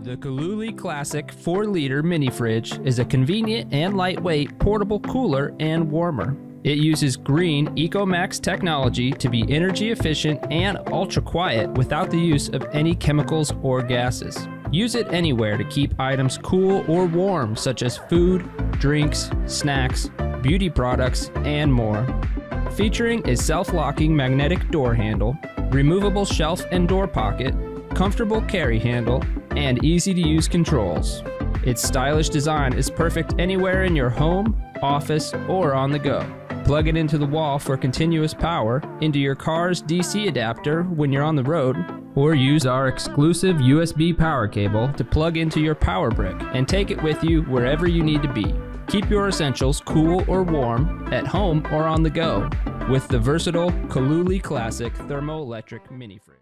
The Kaluli Classic 4-liter mini fridge is a convenient and lightweight portable cooler and warmer. It uses green EcoMax technology to be energy efficient and ultra quiet without the use of any chemicals or gases. Use it anywhere to keep items cool or warm, such as food, drinks, snacks, beauty products, and more. Featuring a self-locking magnetic door handle, removable shelf and door pocket, comfortable carry handle, and easy-to-use controls. Its stylish design is perfect anywhere in your home, office, or on the go. Plug it into the wall for continuous power, into your car's DC adapter when you're on the road, or use our exclusive USB power cable to plug into your power brick and take it with you wherever you need to be. Keep your essentials cool or warm, at home or on the go, with the versatile Kaluli Classic thermoelectric mini fridge.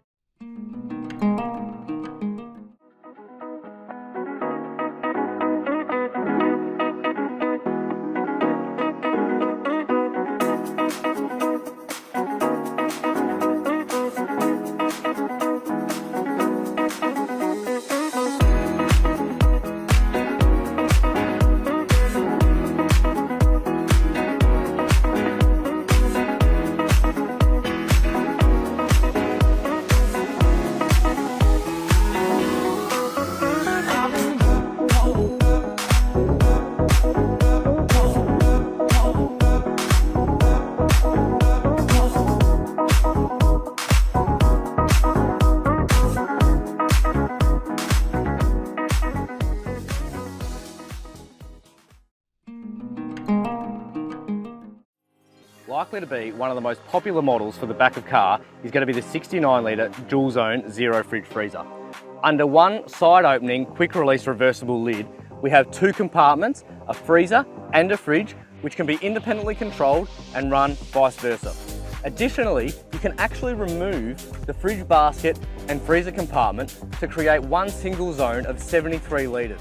Likely to be one of the most popular models for the back of car is going to be the 69-litre dual zone zero fridge freezer. Under one side opening quick release reversible lid, we have two compartments, a freezer and a fridge, which can be independently controlled and run vice versa. Additionally, you can actually remove the fridge basket and freezer compartment to create one single zone of 73 litres.